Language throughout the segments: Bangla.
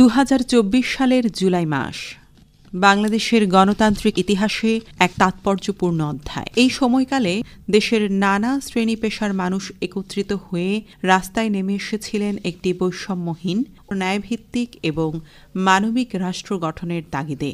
2024 সালের জুলাই মাস বাংলাদেশের গণতান্ত্রিক ইতিহাসে এক তাৎপর্যপূর্ণ অধ্যায়। এই সময়কালে দেশের নানা শ্রেণী পেশার মানুষ একত্রিত হয়ে রাস্তায় নেমে এসেছিলেন একটি বৈষম্যহীন, ন্যায়ভিত্তিক এবং মানবিক রাষ্ট্র গঠনের তাগিদে।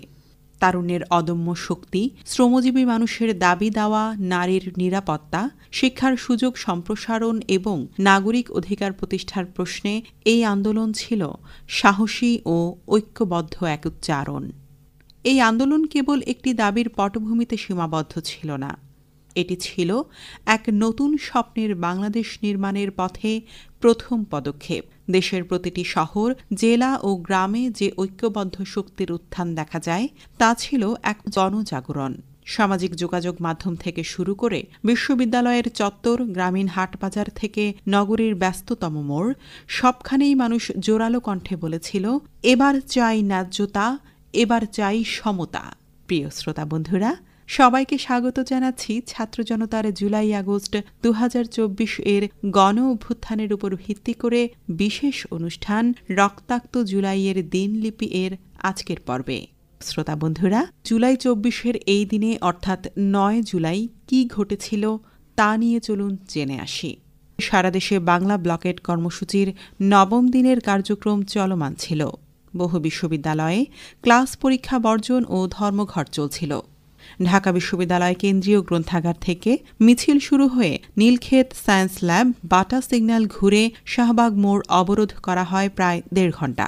তারুণ্যের অদম্য শক্তি, শ্রমজীবী মানুষের দাবি দেওয়া, নারীর নিরাপত্তা, শিক্ষার সুযোগ সম্প্রসারণ এবং নাগরিক অধিকার প্রতিষ্ঠার প্রশ্নে এই আন্দোলন ছিল সাহসী ও ঐক্যবদ্ধ এক উচ্চারণ। এই আন্দোলন কেবল একটি দাবির পটভূমিতে সীমাবদ্ধ ছিল না, এটি ছিল এক নতুন স্বপ্নের বাংলাদেশ নির্মাণের পথে প্রথম পদক্ষেপ। দেশের প্রতিটি শহর, জেলা ও গ্রামে যে ঐক্যবদ্ধ শক্তির উত্থান দেখা যায় তা ছিল এক জনজাগরণ। সামাজিক যোগাযোগ মাধ্যম থেকে শুরু করে বিশ্ববিদ্যালয়ের চত্বর, গ্রামীণ হাটবাজার থেকে নগরীর ব্যস্ততম মোড়, সবখানেই মানুষ জোরালো কণ্ঠে বলেছিল, এবার চাই ন্যায্যতা, এবার চাই সমতা। প্রিয় শ্রোতা বন্ধুরা, সবাইকে স্বাগত জানাচ্ছি ছাত্র জনতার জুলাই আগস্ট 2024 এর গণ অভ্যুত্থানের উপর ভিত্তি করে বিশেষ অনুষ্ঠান রক্তাক্ত জুলাইয়ের দিনলিপি এর আজকের পর্বে। শ্রোতা বন্ধুরা, জুলাই 24-এর এই দিনে অর্থাৎ 9 জুলাই কি ঘটেছিল তা নিয়ে চলুন জেনে আসি। সারা দেশে বাংলা ব্লকেট কর্মসূচির 9ম দিনের কার্যক্রম চলমান ছিল। বহু বিশ্ববিদ্যালয়ে ক্লাস পরীক্ষা বর্জন ও ধর্মঘট চলছিল। ঢাকা বিশ্ববিদ্যালয় কেন্দ্রীয় গ্রন্থাগার থেকে মিছিল শুরু হয়ে নীলক্ষেত সায়েন্স ল্যাব, বাটা সিগন্যাল ঘুরে শাহবাগ মোড় অবরোধ করা হয় প্রায় 1.5 ঘণ্টা।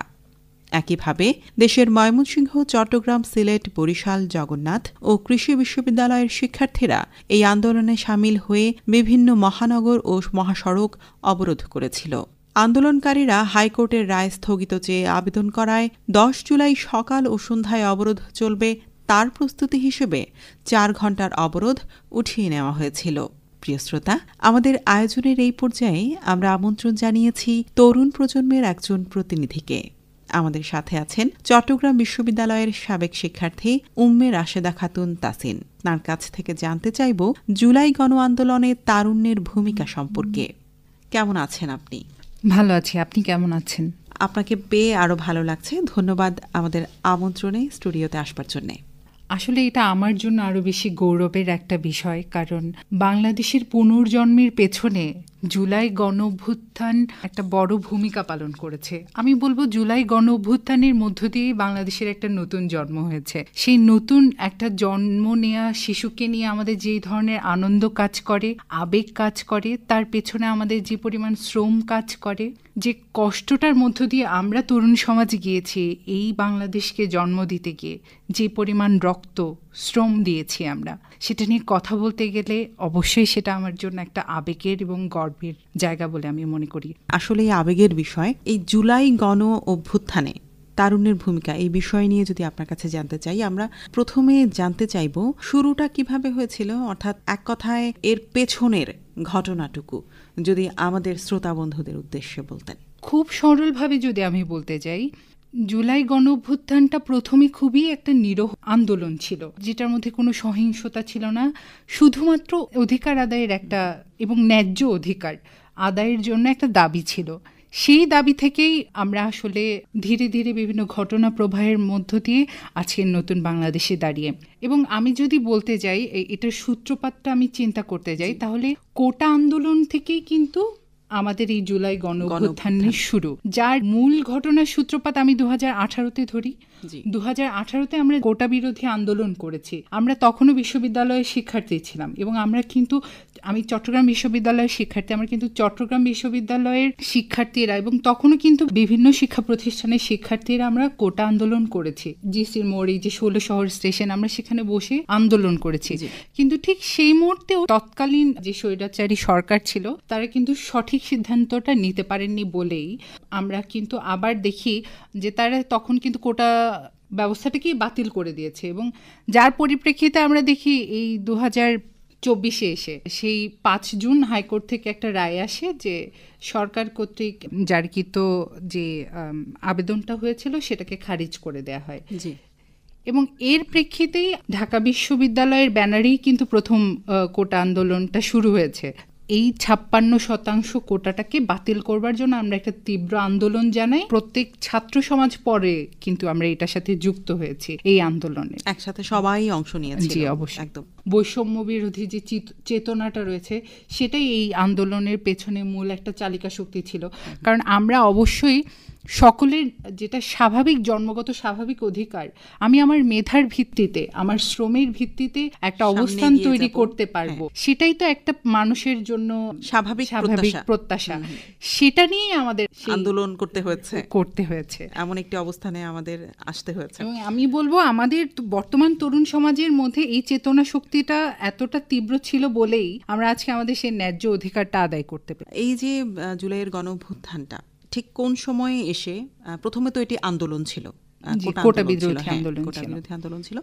একইভাবে দেশের ময়মনসিংহ, চট্টগ্রাম, সিলেট, বরিশাল, জগন্নাথ ও কৃষি বিশ্ববিদ্যালয়ের শিক্ষার্থীরা এই আন্দোলনে সামিল হয়ে বিভিন্ন মহানগর ও মহাসড়ক অবরোধ করেছিল। আন্দোলনকারীরা হাইকোর্টের রায় স্থগিত চেয়ে আবেদন করায় 10 জুলাই সকাল ও সন্ধ্যায় অবরোধ চলবে তার প্রস্তুতি হিসেবে 4 ঘণ্টার অবরোধ উঠিয়ে নেওয়া হয়েছিল। প্রিয় শ্রোতা, আমাদের আয়োজনের এই পর্যায়ে আমরা আমন্ত্রণ জানিয়েছি তরুণ প্রজন্মের একজন প্রতিনিধিকে। আমাদের সাথে আছেন চট্টগ্রাম বিশ্ববিদ্যালয়ের সাবেক শিক্ষার্থী উম্মে রাশেদা খাতুন তাসিন। তার কাছ থেকে জানতে চাইব জুলাই গণ আন্দোলনে তারুণ্যের ভূমিকা সম্পর্কে। কেমন আছেন আপনি? ভালো আছি, আপনি কেমন আছেন? আপনাকে পেয়ে আরো ভালো লাগছে। ধন্যবাদ আমাদের আমন্ত্রণে স্টুডিওতে আসবার জন্য। আসলে এটা আমার জন্য আরো বেশি গৌরবের একটা বিষয়, কারণ বাংলাদেশের পুনর্জন্মের পেছনে জুলাই গণ অভ্যুত্থান একটা বড় ভূমিকা পালন করেছে। আমি বলবো জুলাই গণ অভ্যুত্থানের মধ্য দিয়েই বাংলাদেশের একটা নতুন জন্ম হয়েছে। সেই নতুন একটা জন্ম নেওয়া শিশুকে নিয়ে আমাদের যেই ধরনের আনন্দ কাজ করে, আবেগ কাজ করে, তার পেছনে আমাদের যে পরিমাণ শ্রম কাজ করে, যে কষ্টটার মধ্য দিয়ে আমরা তরুণ সমাজে গিয়েছি এই বাংলাদেশকে জন্ম দিতে গিয়ে, যে পরিমাণ রক্ত শ্রম দিয়েছি আমরা, সেটা নিয়ে কথা বলতে গেলে অবশ্যই সেটা আমার জন্য একটা আবেগের এবং গর্বের জায়গা বলে আমি মনে করি। আসলে এই আবেগের বিষয়, এই জুলাই গণ অভ্যুত্থানে তারুণ্যের ভূমিকা, এই বিষয় নিয়ে যদি আপনার কাছে জানতে চাই, আমরা প্রথমে জানতে চাইব শুরুটা কিভাবে হয়েছিল, অর্থাৎ এক কথায় এর পেছনের ঘটনাটুকু যদি আমাদের শ্রোতা বন্ধুদের উদ্দেশ্যে বলতেন। খুব সরলভাবে যদি আমি বলতে যাই, জুলাই গণ অভ্যুত্থানটা প্রথমে খুবই একটা নিরহ আন্দোলন ছিল, যেটার মধ্যে কোনো সহিংসতা ছিল না, শুধুমাত্র অধিকার আদায়ের একটা এবং ন্যায্য অধিকার আদায়ের জন্য একটা দাবি ছিল। সেই দাবি থেকেই আমরা আসলে ধীরে ধীরে বিভিন্ন ঘটনা প্রবাহের মধ্য দিয়ে আজকের নতুন বাংলাদেশে দাঁড়িয়ে। এবং আমি যদি বলতে যাই এটার সূত্রপাতটা আমি চিন্তা করতে যাই, তাহলে কোটা আন্দোলন থেকেই কিন্তু আমাদের এই জুলাই গণ অভ্যুত্থানের শুরু, যার মূল ঘটনার সূত্রপাত আমি 2018-তে ধরি। 2018-তে আমরা কোটা বিরোধী আন্দোলন করেছি। আমরা তখনও বিশ্ববিদ্যালয়ের শিক্ষার্থী ছিলাম এবং আমরা কিন্তু, আমি চট্টগ্রাম বিশ্ববিদ্যালয়ের শিক্ষার্থী, আমরা কিন্তু চট্টগ্রাম বিশ্ববিদ্যালয়ের শিক্ষার্থীরা এবং তখনও কিন্তু বিভিন্ন শিক্ষা প্রতিষ্ঠানের শিক্ষার্থীরা আমরা কোটা আন্দোলন করেছি। জিসির মোড়, এই যে 16 শহর স্টেশন, আমরা সেখানে বসে আন্দোলন করেছি। কিন্তু ঠিক সেই মুহূর্তেও তৎকালীন যে স্বৈরাচারী সরকার ছিল তারা কিন্তু সঠিক সিদ্ধান্তটা নিতে পারেননি বলেই আমরা কিন্তু আবার দেখি যে তারা তখন কিন্তু কোটা ব্যবস্থাটাকেই বাতিল করে দিয়েছে। এবং যার পরিপ্রেক্ষিতে আমরা দেখি এই 2024-এ এসে সেই 5 জুন হাইকোর্ট থেকে একটা রায় আসে যে সরকার কর্তৃক জারিকৃত যে আবেদনটা হয়েছিল সেটাকে খারিজ করে দেয়া হয়। এবং এর প্রেক্ষিতেই ঢাকা বিশ্ববিদ্যালয়ের ব্যানারেই কিন্তু প্রথম কোটা আন্দোলনটা শুরু হয়েছে। এই 56% কোটাটাকে বাতিল করবার জন্য আমরা একটা তীব্র আন্দোলন জানাই। প্রত্যেক ছাত্র সমাজ পরে কিন্তু আমরা এটার সাথে যুক্ত হয়েছি এই আন্দোলনে, একসাথে সবাই অংশ নিয়েছে। জি অবশ্যই। একদম বৈষম্য বিরোধী যে চেতনাটা রয়েছে সেটাই এই আন্দোলনের পেছনে মূল একটা চালিকা শক্তি ছিল। কারণ আমরা অবশ্যই সকলের যেটা স্বাভাবিক জন্মগত স্বাভাবিক অধিকার, আমি আমার মেধার ভিত্তিতে আমার শ্রমের ভিত্তিতে একটা অবস্থান তৈরি করতে পারবো, সেটাই তো একটা মানুষের জন্য স্বাভাবিক প্রত্যাশা। সেটা নিয়ে আমাদের আন্দোলন করতে হয়েছে, এমন একটি অবস্থানে আমাদের আসতে হয়েছে। এবং আমি বলবো আমাদের বর্তমান তরুণ সমাজের মধ্যে এই চেতনা শক্তিটা এতটা তীব্র ছিল বলেই আমরা আজকে আমাদের সেই ন্যায্য অধিকারটা আদায় করতে পারি। এই যে জুলাইয়ের গণঅভ্যুত্থানটা ঠিক কোন সময়ে এসে, প্রথমে তো এটি আন্দোলন ছিল, কোটা বিরোধী আন্দোলন ছিল,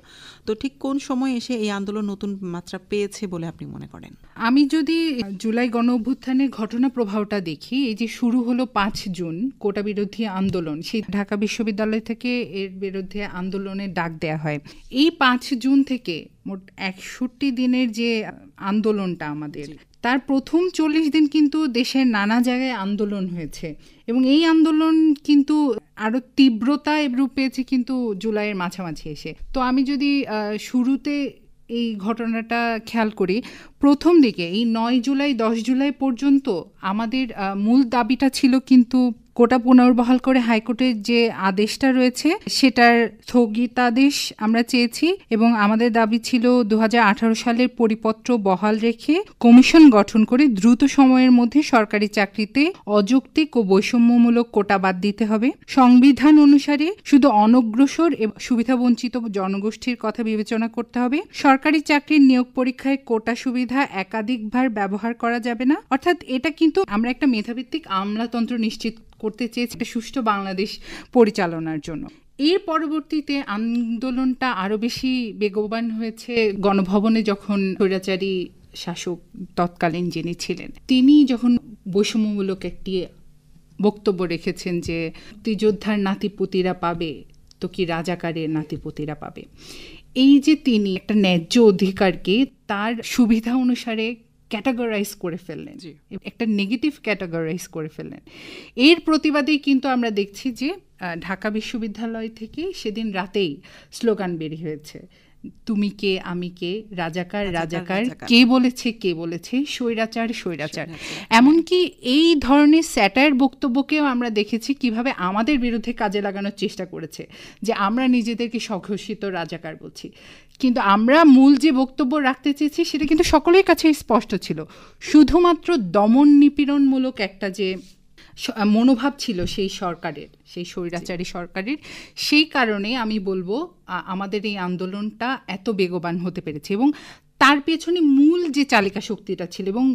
তো ঠিক কোন সময় এসে এই আন্দোলন নতুন মাত্রা পেয়েছে বলে আপনি মনে করেন? আমি যদি জুলাই গণঅভ্যুত্থানের ঘটনা প্রবাহটা দেখি, এই যে শুরু হলো 5 জুন কোটা বিরোধী আন্দোলন, সেই ঢাকা বিশ্ববিদ্যালয় থেকে এর বিরুদ্ধে আন্দোলনের ডাক দেয়া হয়। এই 5 জুন থেকে মোট 61 দিনের যে আন্দোলনটা আমাদের, তার প্রথম 40 দিন কিন্তু দেশের নানা জায়গায় আন্দোলন হয়েছে এবং এই আন্দোলন কিন্তু আরো তীব্রতা রূপ পেয়েছে কিন্তু জুলাইয়ের মাঝামাঝি এসে। তো আমি যদি শুরুতে এই ঘটনাটা খেয়াল করি, প্রথম দিকে এই 9 জুলাই 10 জুলাই পর্যন্ত আমাদের মূল দাবিটা ছিল কিন্তু কোটা পুনর্বহাল করে হাইকোর্টের যে আদেশটা রয়েছে সেটার স্থগিতাদেশ আমরা চেয়েছি এবং আমাদের দাবি ছিল 2018 সালের পরিপত্র বহাল রেখে কমিশন গঠন করে দ্রুত সময়ের মধ্যে সরকারি চাকরিতে অযৌক্তিক ও বৈষম্যমূলক কোটা বাদ দিতে হবে। সংবিধান অনুসারে শুধু অনগ্রসর এবং সুবিধাবঞ্চিত জনগোষ্ঠীর কথা বিবেচনা করতে হবে। সরকারি চাকরির নিয়োগ পরীক্ষায় কোটা সুবিধা একাধিকবার ব্যবহার করা যাবে না। অর্থাৎ এটা কিন্তু আমরা একটা মেধাভিত্তিক আমলাতন্ত্র নিশ্চিত করতে চেয়েছি সুষ্ঠু বাংলাদেশ পরিচালনার জন্য। এর পরবর্তীতে আন্দোলনটা আরো বেশি বেগবান হয়েছে গণভবনে, যখন স্বৈরাচারী শাসক তৎকালীন যিনি ছিলেন তিনি যখন বৈষম্যমূলক একটি বক্তব্য রেখেছেন যে মুক্তিযোদ্ধার নাতিপুতিরা পাবে তো কি রাজাকারের নাতিপুতিরা পাবে। এই যে তিনি একটা ন্যায্য অধিকারকে তার সুবিধা অনুসারে ক্যাটাগরাইজ করে ফেললেন, একটা নেগেটিভ ক্যাটাগরাইজ করে ফেললেন। এর প্রতিবাদেই কিন্তু আমরা দেখছি যে ঢাকা বিশ্ববিদ্যালয় থেকে সেদিন রাতেই স্লোগান বের হয়েছে, তুমি কে আমি কে, রাজাকার রাজাকার, কে বলেছে স্বৈরাচার স্বৈরাচার। এমনকি এই ধরনের স্যাটায়ার বক্তব্যকেও আমরা দেখেছি কিভাবে আমাদের বিরুদ্ধে কাজে লাগানোর চেষ্টা করেছে, যে আমরা নিজেদেরকে স্বঘোষিত রাজাকার বলছি। কিন্তু আমরা মূল যে বক্তব্য রাখতে চেয়েছি সেটা কিন্তু সকলের কাছে স্পষ্ট ছিল। শুধুমাত্র দমন নিপীড়নমূলক একটা যে মনোভাব ছিল সেই সরকারের, সেই স্বৈরাচারী সরকারের, সেই কারণে আমি বলবো আমাদের এই আন্দোলনটা এত বেগবান হতে পেরেছে। এবং তার পেছনে মূল যে চালিকা শক্তিটা ছিল এবং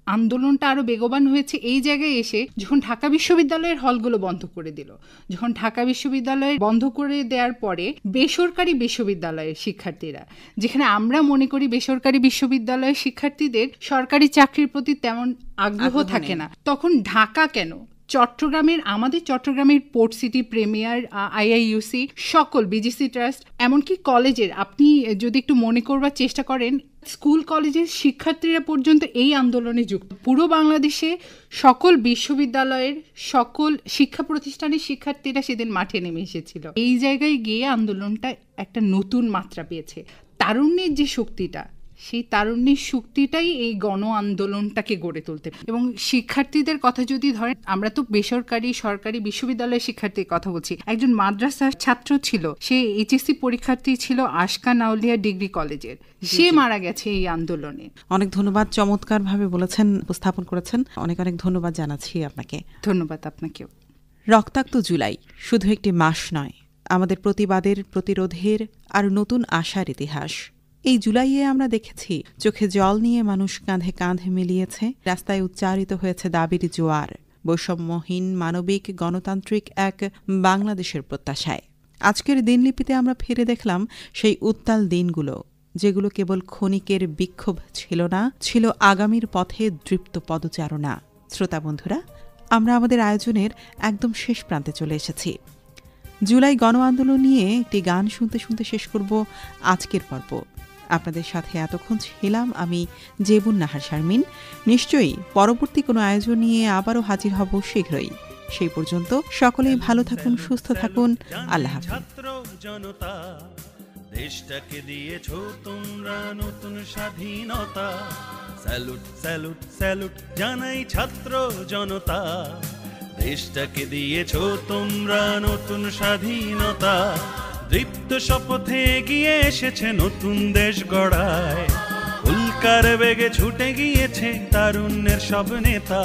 আন্দোলনটা আরো বেগবান হয়েছে এই জায়গায় এসে, যখন ঢাকা বিশ্ববিদ্যালয়ের হলগুলো বন্ধ করে দিল, যখন ঢাকা বিশ্ববিদ্যালয় বন্ধ করে দেওয়ার পরে বেসরকারি বিশ্ববিদ্যালয়ের শিক্ষার্থীরা, যেখানে আমরা মনে করি বেসরকারি বিশ্ববিদ্যালয়ের শিক্ষার্থীদের সরকারি চাকরির প্রতি তেমন আগ্রহ থাকে না, তখন ঢাকা কেন চট্টগ্রামের, আমাদের চট্টগ্রামের পোর্ট সিটি, প্রেমিয়ার, আইআইইউসি, সকল বিজিসি ট্রাস্ট, এমনকি কলেজের, আপনি যদি একটু মনে করবার চেষ্টা করেন, স্কুল কলেজের শিক্ষার্থীরা পর্যন্ত এই আন্দোলনে যুক্ত। পুরো বাংলাদেশে সকল বিশ্ববিদ্যালয়ের সকল শিক্ষা প্রতিষ্ঠানের শিক্ষার্থীরা সেদিন মাঠে নেমে এসেছিল। এই জায়গায় গিয়ে আন্দোলনটা একটা নতুন মাত্রা পেয়েছে। তারুণ্যের যে শক্তিটা, সেই তারুণ্যের শক্তিটাই এই গণ আন্দোলনটাকে গড়ে তুলতে। এবং শিক্ষার্থীদের কথা যদি ধরেন, আমরা তো বেসরকারি সরকারি বিশ্ববিদ্যালয়ের শিক্ষার্থীর কথা বলছি। একজন মাদ্রাসার ছাত্র ছিল, সে এইচএসসি পরীক্ষার্থী ছিল আশকান আউলিয়া ডিগ্রি কলেজের, সে মারা গেছে এই আন্দোলনে। অনেক ধন্যবাদ, চমৎকার ভাবে বলেছেন, উপস্থাপন করেছেন, অনেক অনেক ধন্যবাদ জানাচ্ছি আপনাকে। ধন্যবাদ আপনাকেও। রক্তাক্ত জুলাই শুধু একটি মাস নয়, আমাদের প্রতিবাদের, প্রতিরোধের আর নতুন আশার ইতিহাস। এই জুলাইয়ে আমরা দেখেছি চোখে জল নিয়ে মানুষ কাঁধে কাঁধে মিলিয়েছে, রাস্তায় উচ্চারিত হয়েছে দাবির জোয়ার, বৈষম্যহীন মানবিক গণতান্ত্রিক এক বাংলাদেশের প্রত্যাশায়। আজকের দিনলিপিতে আমরা ফিরে দেখলাম সেই উত্তাল দিনগুলো, যেগুলো কেবল ক্ষণিকের বিক্ষোভ ছিল না, ছিল আগামীর পথে দৃপ্ত পদচারণা। শ্রোতা বন্ধুরা, আমরা আমাদের আয়োজনের একদম শেষ প্রান্তে চলে এসেছি। জুলাই গণ আন্দোলন নিয়ে একটি গান শুনতে শুনতে শেষ করব আজকের পর্ব। আপনাদের সাথে এতক্ষণ ছিলাম আমি জেবুন নাহার শারমিন। নিশ্চয়ই পরবর্তী কোনো আয়োজন নিয়ে আবারও হাজির হব শীঘ্রই। সেই পর্যন্ত সকলেই ভালো থাকুন, সুস্থ থাকুন। আল্লাহ হাফেজ। ছাত্র জনতা, দেশটাকে দিয়েছো তোমরা নতুন স্বাধীনতা। স্যালুট স্যালুট স্যালুট জানাই ছাত্র জনতা, দেশটাকে দিয়েছো তোমরা নতুন স্বাধীনতা। দীপ্ত শপথে এগিয়ে এসেছে নতুন দেশ গড়ায়, উল্কার বেগে ছুটে গিয়েছে তারুণ্যের সব নেতা।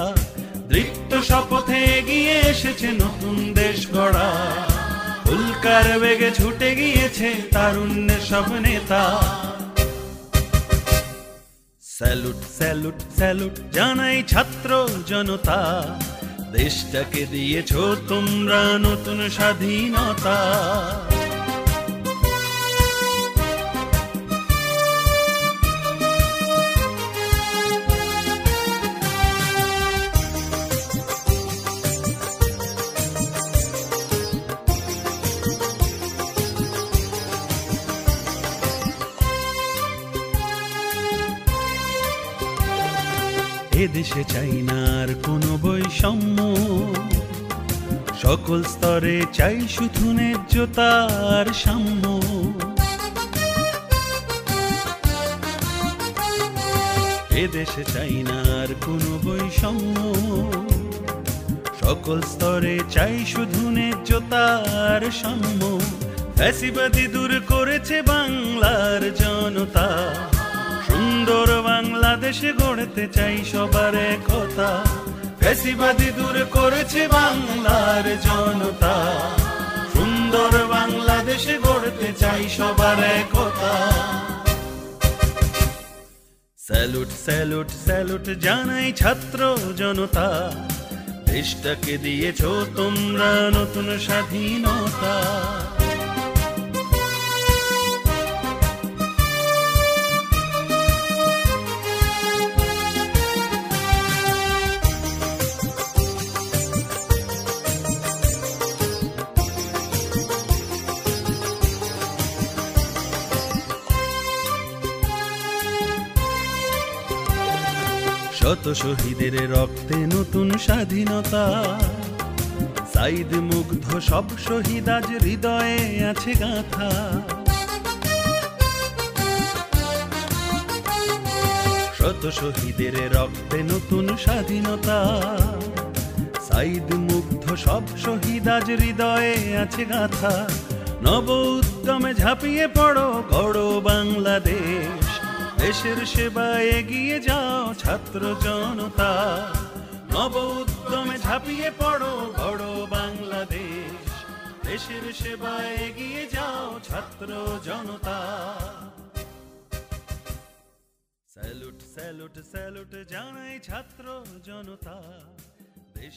দীপ্ত শপথে এগিয়ে এসেছে নতুন দেশ গড়ায়, উল্কার বেগে ছুটে গিয়েছে তারুণ্যের সব নেতা। স্যালুট স্যালুট স্যালুট জানাই ছাত্র জনতা, দেশটাকে দিয়েছো তোমরা নতুন স্বাধীনতা। এদেশে চাই না আর কোনো বৈষম্য, সকল স্তরে চাই শুধু ন্যায্যতার সাম্য। এদেশে চাই না আর কোনো বৈষম্য, সকল স্তরে চাই শুধু ন্যায্যতার সাম্য। ফ্যাসিবাদী দূর করেছে বাংলার জনতা, সুন্দর বাংলাদেশে গড়তে চাই সবার একতা। ফ্যাসিবাদী দূর করেছে বাংলার জনতা, সুন্দর বাংলাদেশে গড়তে চাই সবার একতা। স্যালুট স্যালুট স্যালুট জানাই ছাত্র জনতা, দেশটাকে দিয়েছো তোমরা নতুন স্বাধীনতা। শত শহীদের রক্তে নতুন স্বাধীনতা, সাইদ মুগ্ধ সব শহীদ আজ হৃদয়ে আছে গাঁথা। শত শহীদের রক্তে নতুন স্বাধীনতা, সাইদ মুগ্ধ সব শহীদ আজ হৃদয়ে আছে গাঁথা। নব উদ্যমে ঝাঁপিয়ে পড়ো, গড়ো বাংলাদেশ, দেশের সেবায় এগিয়ে যাও ছাত্র জনতা। নব উদ্যমে ঝাঁপিয়ে পড়ো, গড়ো বাংলাদেশ, দেশের সেবায় এগিয়ে যাও ছাত্র জনতা। স্যালুট স্যালুট স্যালুট জানাই ছাত্র জনতা, দেশ